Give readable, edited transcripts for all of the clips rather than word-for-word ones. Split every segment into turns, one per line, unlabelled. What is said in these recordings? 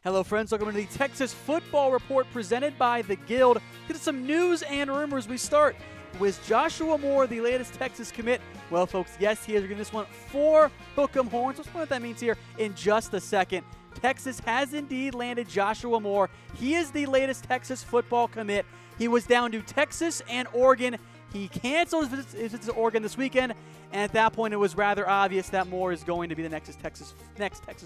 Hello, friends. Welcome to the Texas Football Report presented by The Guild. Get to some news and rumors. We start with Joshua Moore, the latest Texas commit. Well, folks, yes, he is giving this one 4 Hook'em Horns. Let's find what that means here in just a second. Texas has indeed landed Joshua Moore. He is the latest Texas football commit. He was down to Texas and Oregon. He canceled his visit to Oregon this weekend, and at that point it was rather obvious that Moore is going to be the next Texas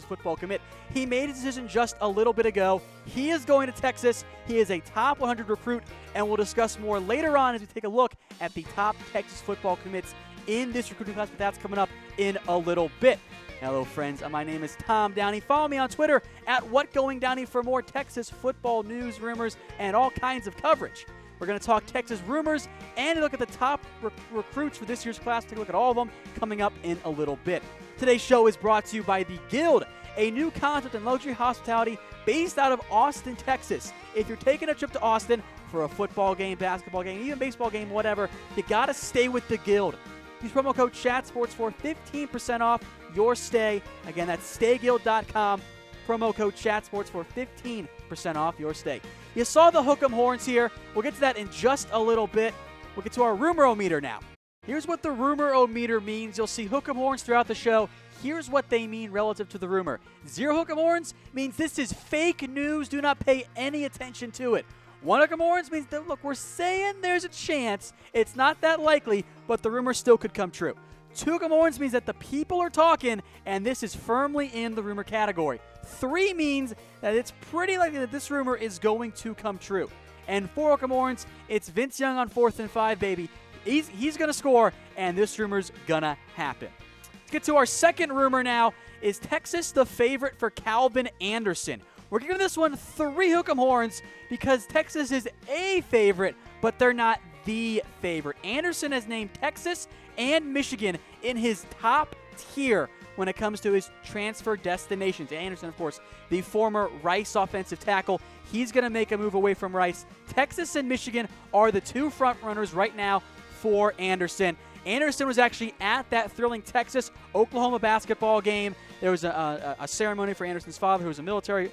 football commit. He made a decision just a little bit ago. He is going to Texas. He is a top 100 recruit, and we'll discuss more later on as we take a look at the top Texas football commits in this recruiting class, but that's coming up in a little bit. Hello, friends. My name is Tom Downey. Follow me on Twitter at WhatGoingDowney for more Texas football news, rumors, and all kinds of coverage. We're going to talk Texas rumors and look at the top recruits for this year's class. Take a look at all of them coming up in a little bit. Today's show is brought to you by The Guild, a new concept in luxury hospitality based out of Austin, Texas. If you're taking a trip to Austin for a football game, basketball game, even baseball game, whatever, you got to stay with The Guild. Use promo code ChatSports for 15% off your stay. Again, that's stayguild.com. Promo code ChatSports for 15% off your stay. You saw the Hook'em Horns here. We'll get to that in just a little bit. We'll get to our rumor-o-meter now. Here's what the rumor-o-meter means. You'll see Hook'em Horns throughout the show. Here's what they mean relative to the rumor. 0 Hook'em Horns means this is fake news. Do not pay any attention to it. 1 Hook'em Horns means that, look, we're saying there's a chance. It's not that likely, but the rumor still could come true. 2 Hook'em Horns means that the people are talking, and this is firmly in the rumor category. 3 means that it's pretty likely that this rumor is going to come true. And 4 Hook'em Horns, it's Vince Young on 4th and 5, baby. He's going to score, and this rumor's going to happen. Let's get to our second rumor now. Is Texas the favorite for Calvin Anderson? We're giving this one 3 Hook'em Horns because Texas is a favorite, but they're not the favorite. Anderson has named Texas and Michigan in his top tier when it comes to his transfer destinations. Anderson, of course, the former Rice offensive tackle. He's going to make a move away from Rice. Texas and Michigan are the 2 front runners right now for Anderson. Anderson was actually at that thrilling Texas-Oklahoma basketball game. There was a ceremony for Anderson's father, who was a military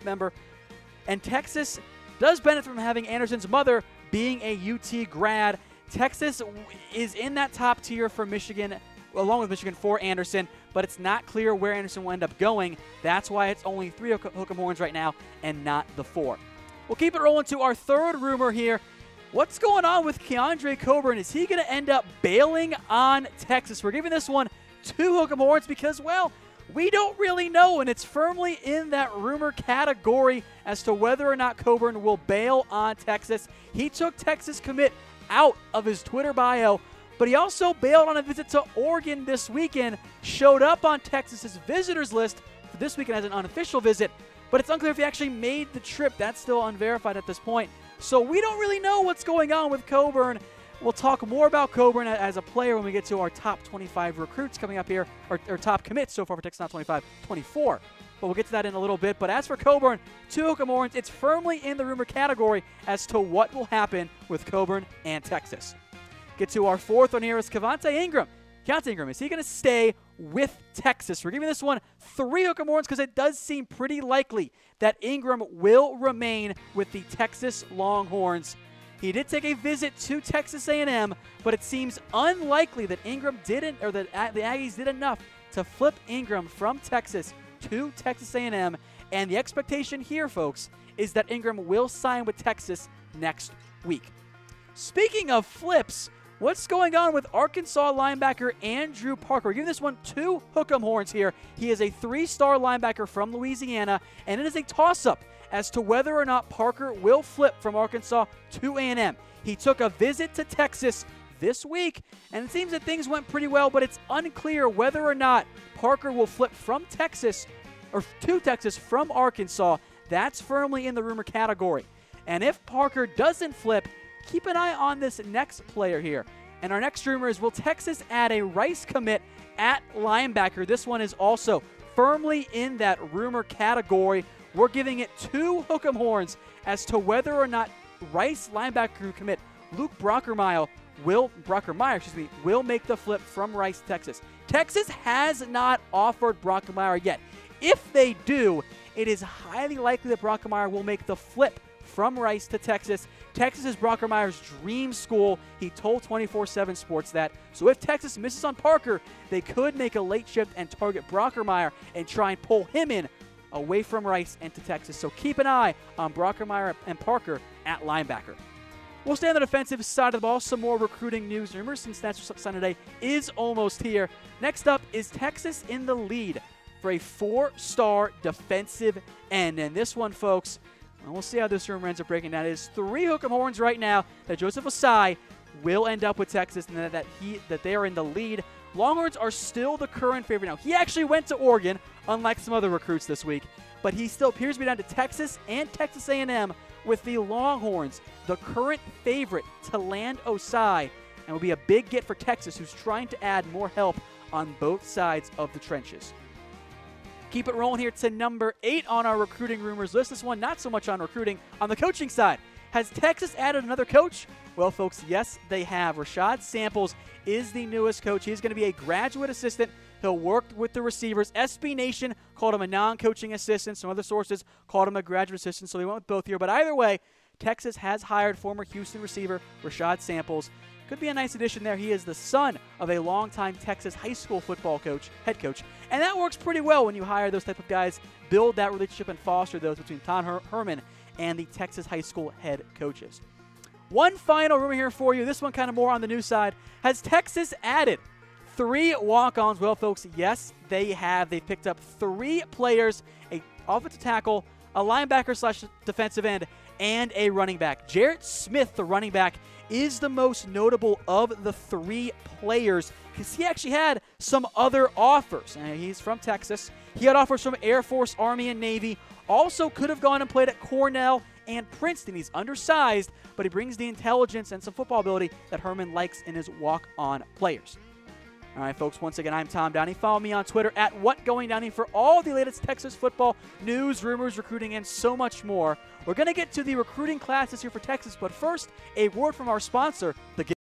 member. And Texas does benefit from having Anderson's mother being a UT grad. Texas is in that top tier for Michigan, along with Michigan, for Anderson, but it's not clear where Anderson will end up going. That's why it's only 3 Hook'em Horns right now and not the 4. We'll keep it rolling to our third rumor here. What's going on with Keondre Coburn? Is he going to end up bailing on Texas? We're giving this one 2 Hook'em Horns because, well, we don't really know, and it's firmly in that rumor category as to whether or not Coburn will bail on Texas. He took Texas commit out of his Twitter bio, but he also bailed on a visit to Oregon this weekend, showed up on Texas's visitors list for this weekend as an unofficial visit, but it's unclear if he actually made the trip. That's still unverified at this point. So we don't really know what's going on with Coburn. We'll talk more about Coburn as a player when we get to our top 25 recruits coming up here, or top commits so far for Texas, not 25, 24. But we'll get to that in a little bit. But as for Coburn, 2 Hook'em Horns, it's firmly in the rumor category as to what will happen with Coburn and Texas. Get to our fourth one here is Keontay Ingram. Keontay Ingram, is he going to stay with Texas? We're giving this one 3 Hook'em Horns because it does seem pretty likely that Ingram will remain with the Texas Longhorns. He did take a visit to Texas A&M, but it seems unlikely that Ingram didn't, or that the Aggies did enough to flip Ingram from Texas to Texas A&M. And the expectation here, folks, is that Ingram will sign with Texas next week. Speaking of flips, what's going on with Arkansas linebacker Andrew Parker? We're giving this one 2 Hook'em Horns here. He is a 3-star linebacker from Louisiana, and it is a toss-up as to whether or not Parker will flip from Arkansas to A&M. He took a visit to Texas this week, and it seems that things went pretty well, but it's unclear whether or not Parker will flip from Texas, or to Texas from Arkansas. That's firmly in the rumor category. And if Parker doesn't flip, keep an eye on this next player here. And our next rumor is, will Texas add a Rice commit at linebacker? This one is also firmly in that rumor category. We're giving it 2 Hook'em Horns as to whether or not Rice linebacker commit Luke Brockermeyer will make the flip from Rice, Texas. Texas has not offered Brockermeyer yet. If they do, it is highly likely that Brockermeyer will make the flip from Rice to Texas. Texas is Brockermeyer's dream school. He told 24/7 Sports that. So if Texas misses on Parker, they could make a late shift and target Brockermeyer and try and pull him in away from Rice and to Texas. So keep an eye on Brockermeyer and Parker at linebacker. We'll stay on the defensive side of the ball. Some more recruiting news and rumors since National Signing Day is almost here. Next up is Texas in the lead for a 4-star defensive end. And this one, folks, we'll see how this rumor ends up breaking down. It is 3 hook'em horns right now that Joseph Ossai will end up with Texas and that they are in the lead. Longhorns are still the current favorite now. He actually went to Oregon, unlike some other recruits this week, but he still appears to be down to Texas and Texas A&M, with the Longhorns the current favorite to land Ossai, and will be a big get for Texas, who's trying to add more help on both sides of the trenches. Keep it rolling here to number 8 on our recruiting rumors list. This one not so much on recruiting. On the coaching side, has Texas added another coach? Well, folks, yes, they have. Rashad Samples is the newest coach. He's going to be a graduate assistant. He'll work with the receivers. SB Nation called him a non-coaching assistant. Some other sources called him a graduate assistant, so they went with both here. But either way, Texas has hired former Houston receiver Rashad Samples. Could be a nice addition there. He is the son of a longtime Texas high school football head coach. And that works pretty well when you hire those type of guys, build that relationship and foster those between Tom Herman and the Texas high school head coaches. One final rumor here for you. This one kind of more on the news side. Has Texas added 3 walk-ons? Well, folks, yes, they have. They've picked up 3 players, a offensive tackle, a linebacker / defensive end, and a running back. Jarrett Smith, the running back, is the most notable of the 3 players because he actually had some other offers. He's from Texas. He had offers from Air Force, Army, and Navy. Also could have gone and played at Cornell and Princeton. He's undersized, but he brings the intelligence and some football ability that Herman likes in his walk-on players. All right, folks, once again, I'm Tom Downey. Follow me on Twitter at WhatGoingDowney for all the latest Texas football news, rumors, recruiting, and so much more. We're going to get to the recruiting class this year for Texas, but first, a word from our sponsor, the Guild.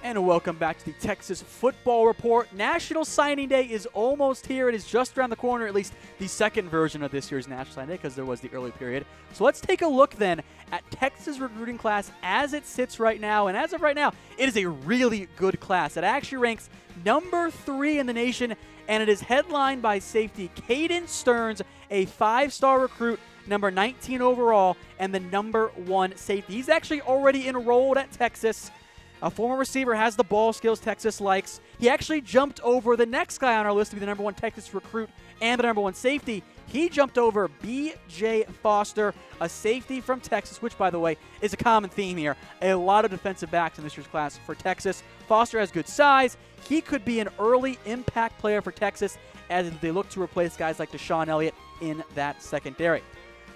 And welcome back to the Texas Football Report. National Signing Day is almost here. It is just around the corner, at least the second version of this year's National Signing Day, because there was the early period. So let's take a look then at Texas recruiting class as it sits right now. And as of right now, it is a really good class. It actually ranks number 3 in the nation, and it is headlined by safety Caden Sterns, a 5-star recruit, number 19 overall, and the number 1 safety. He's actually already enrolled at Texas. A former receiver, has the ball skills Texas likes. He actually jumped over the next guy on our list to be the number 1 Texas recruit and the number 1 safety. He jumped over B.J. Foster, a safety from Texas, which, by the way, is a common theme here. A lot of defensive backs in this year's class for Texas. Foster has good size. He could be an early impact player for Texas as they look to replace guys like Deshaun Elliott in that secondary.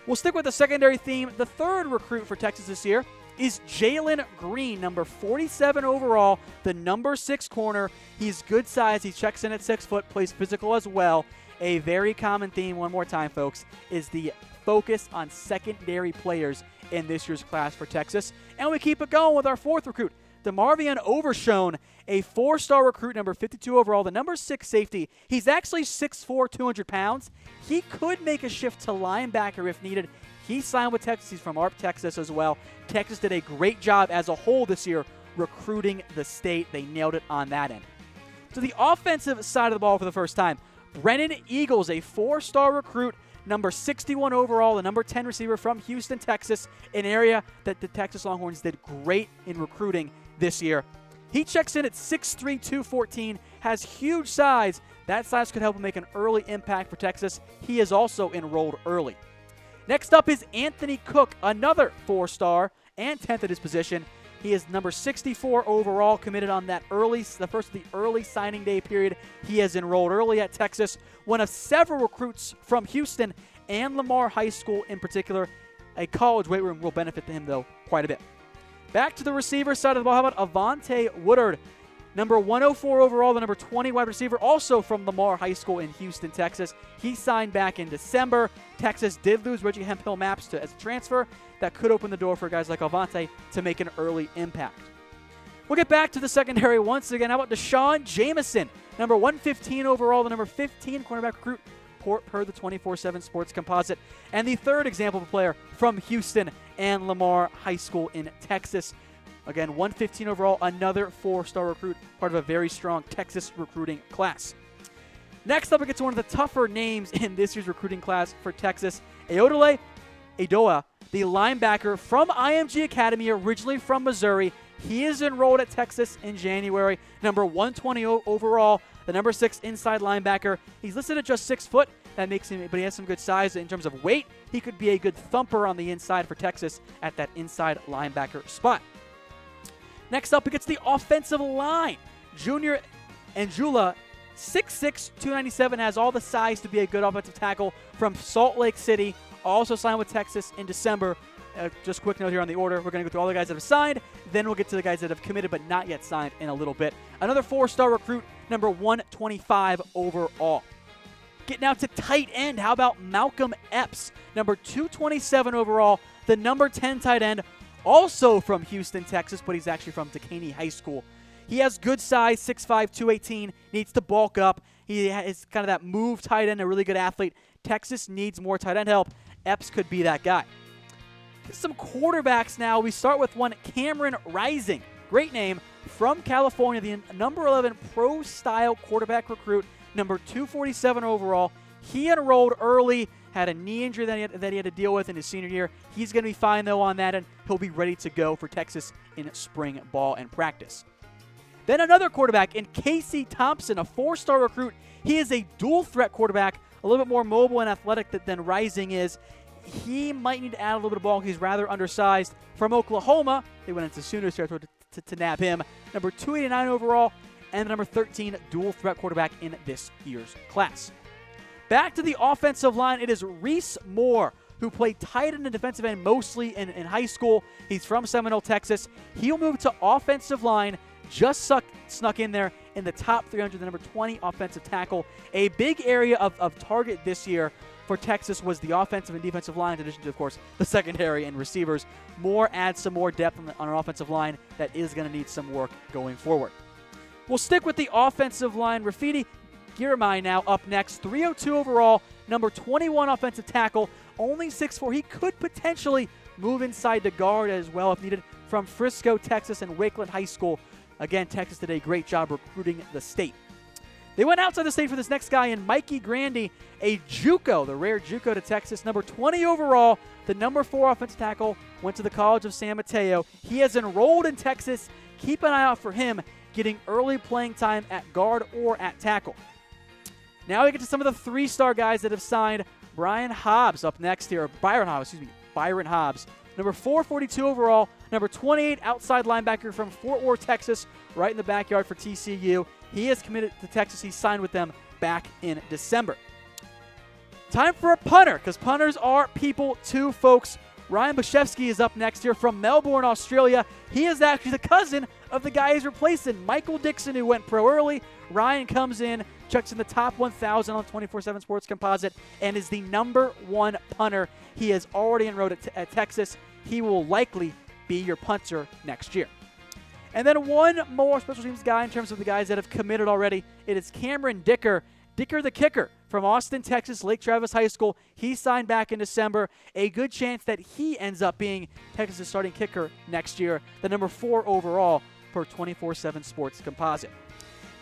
We'll stick with the secondary theme. The 3rd recruit for Texas this year is Jalen Green, number 47 overall, the number 6 corner. He's good size. He checks in at 6 foot, plays physical as well. A very common theme, one more time, folks, is the focus on secondary players in this year's class for Texas. And we keep it going with our 4th recruit, DeMarvion Overshone, a 4-star recruit, number 52 overall, the number 6 safety. He's actually 6'4", 200 pounds. He could make a shift to linebacker if needed. He signed with Texas. He's from ARP, Texas as well. Texas did a great job as a whole this year recruiting the state. They nailed it on that end. To the offensive side of the ball for the first time, Brennan Eagles, a 4-star recruit, number 61 overall, the number 10 receiver from Houston, Texas, an area that the Texas Longhorns did great in recruiting this year. He checks in at 6'3", 214, has huge size. That size could help him make an early impact for Texas. He is also enrolled early. Next up is Anthony Cook, another 4-star and 10th at his position. He is number 64 overall, committed on that the first of the early signing day period. He has enrolled early at Texas, one of several recruits from Houston and Lamar High School in particular. A college weight room will benefit him, though, quite a bit. Back to the receiver side of the ball. How about Avante Woodard, Number 104 overall, the number 20 wide receiver, also from Lamar High School in Houston, Texas. He signed back in December. Texas did lose Reggie Hemphill Maps as a transfer. That could open the door for guys like Avante to make an early impact. We'll get back to the secondary once again. How about Deshaun Jamison, number 115 overall, the number 15 cornerback recruit per the 24/7 Sports Composite, and the third example of a player from Houston and Lamar High School in Texas. Again, 115 overall, another 4-star recruit, part of a very strong Texas recruiting class. Next up, we get to one of the tougher names in this year's recruiting class for Texas, Ayodele, the linebacker from IMG Academy, originally from Missouri. He is enrolled at Texas in January, number 120 overall, the number 6 inside linebacker. He's listed at just 6 foot. That makes him, but he has some good size in terms of weight. He could be a good thumper on the inside for Texas at that inside linebacker spot. Next up, we get to the offensive line. Junior Angilua, 6'6", 297, has all the size to be a good offensive tackle from Salt Lake City. Also signed with Texas in December. Just a quick note here on the order. We're going to go through all the guys that have signed. Then we'll get to the guys that have committed but not yet signed in a little bit. Another 4-star recruit, number 125 overall. Getting out to tight end, how about Malcolm Epps, number 227 overall, the number 10 tight end, also from Houston, Texas, but he's actually from Dekaney High School. He has good size, 6'5", 218, needs to bulk up. He is kind of that move tight end, a really good athlete. Texas needs more tight end help. Epps could be that guy. Some quarterbacks now. We start with one, Cameron Rising. Great name, from California, the number 11 pro-style quarterback recruit, number 247 overall. He enrolled early, had a knee injury that he had to deal with in his senior year. He's going to be fine, though, on that, and he'll be ready to go for Texas in spring ball and practice. Then another quarterback in Casey Thompson, a 4-star recruit. He is a dual-threat quarterback, a little bit more mobile and athletic than Rising is. He might need to add a little bit of ball. He's rather undersized. From Oklahoma, they went into Sooners territory to nab him. Number 289 overall, and the number 13 dual-threat quarterback in this year's class. Back to the offensive line, it is Reese Moore, who played tight end and defensive end mostly in high school. He's from Seminole, Texas. He'll move to offensive line, just snuck in there in the top 300, the number 20 offensive tackle. A big area of target this year for Texas was the offensive and defensive line, in addition to, of course, the secondary and receivers. Moore adds some more depth on an offensive line that is going to need some work going forward. We'll stick with the offensive line. Rafidi Girmay now up next, 302 overall, number 21 offensive tackle, only 6'4". He could potentially move inside to guard as well if needed, from Frisco, Texas, and Wakeland High School. Again, Texas did a great job recruiting the state. They went outside the state for this next guy in Mikey Grandy, a JUCO, the rare JUCO to Texas, number 20 overall, the number 4 offensive tackle, went to the College of San Mateo. He has enrolled in Texas. Keep an eye out for him getting early playing time at guard or at tackle. Now we get to some of the 3-star guys that have signed. Byron Hobbs up next here. Byron Hobbs, number 442 overall, number 28 outside linebacker from Fort Worth, Texas, right in the backyard for TCU. He is committed to Texas. He signed with them back in December. Time for a punter, because punters are people too, folks. Ryan Bujcevski is up next here from Melbourne, Australia. He is actually the cousin of the guy he's replacing, Michael Dixon, who went pro early. Ryan comes in, checks in the top 1,000 on 24/7 Sports Composite, and is the number 1 punter. He is already enrolled at Texas. He will likely be your punter next year. And then one more special teams guy in terms of the guys that have committed already. It is Cameron Dicker the kicker from Austin, Texas, Lake Travis High School. He signed back in December. A good chance that he ends up being Texas' starting kicker next year, the number 4 overall per 24/7 Sports Composite.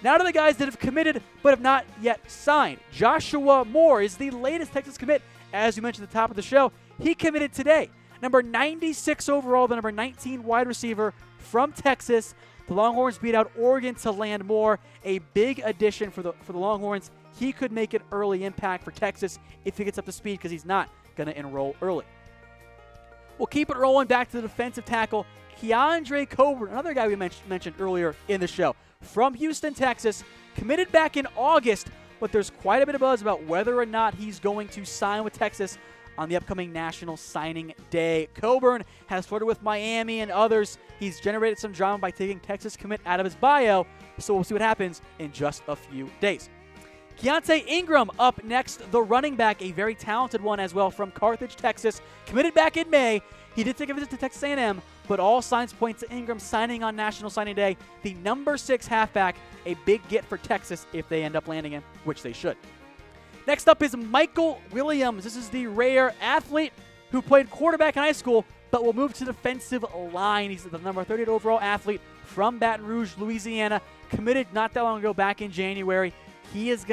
Now to the guys that have committed but have not yet signed. Joshua Moore is the latest Texas commit. As we mentioned at the top of the show, he committed today. Number 96 overall, the number 19 wide receiver from Texas. The Longhorns beat out Oregon to land Moore. A big addition for the Longhorns. He could make an early impact for Texas if he gets up to speed, because he's not going to enroll early. We'll keep it rolling back to the defensive tackle, Keondre Coburn, another guy we mentioned earlier in the show. From Houston, Texas, committed back in August, but there's quite a bit of buzz about whether or not he's going to sign with Texas on the upcoming National Signing Day. Coburn has flirted with Miami and others. He's generated some drama by taking Texas commit out of his bio, So we'll see what happens in just a few days. Keontay Ingram up next, the running back, a very talented one as well from Carthage, Texas, committed back in May. He did take a visit to Texas A&M, but all signs point to Ingram signing on National Signing Day. The number 6 halfback, a big get for Texas if they end up landing him, which they should. Next up is Michael Williams. This is the rare athlete who played quarterback in high school, but will move to defensive line. He's the number 38 overall athlete from Baton Rouge, Louisiana, committed not that long ago, back in January. He is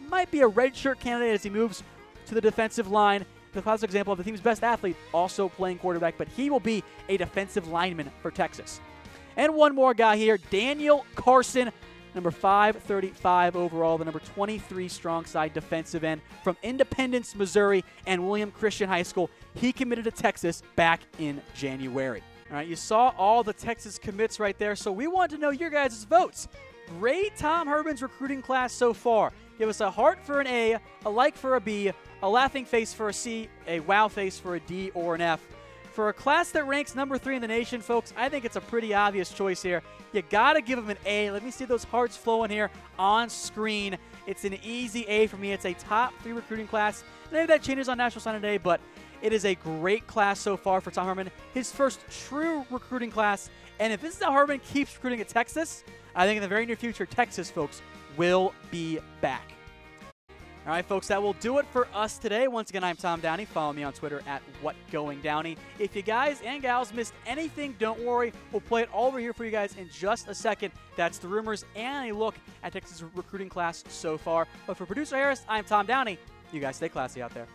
might be a redshirt candidate as he moves to the defensive line. The classic example of the team's best athlete also playing quarterback, but he will be a defensive lineman for Texas. And one more guy here, Daniel Carson, number 535 overall, the number 23 strong side defensive end from Independence, Missouri, and William Christian High School. He committed to Texas back in January. All right, you saw all the Texas commits right there, so we want to know your guys' votes. Rate Tom Herman's recruiting class so far. Give us a heart for an A, a like for a B, a laughing face for a C, a wow face for a D or an F. For a class that ranks number 3 in the nation, folks, I think it's a pretty obvious choice here. You got to give them an A. Let me see those hearts flowing here on screen. It's an easy A for me. It's a top 3 recruiting class. Maybe that changes on National Signing Day, but it is a great class so far for Tom Herman. His first true recruiting class. And if this is how Herman keeps recruiting at Texas, I think in the very near future, Texas, folks, will be back. All right, folks, that will do it for us today. Once again, I'm Tom Downey. Follow me on Twitter at WhatGoingDowney. If you guys and gals missed anything, don't worry. We'll play it all over here for you guys in just a second. That's the rumors and a look at Texas recruiting class so far. But for producer Harris, I'm Tom Downey. You guys stay classy out there.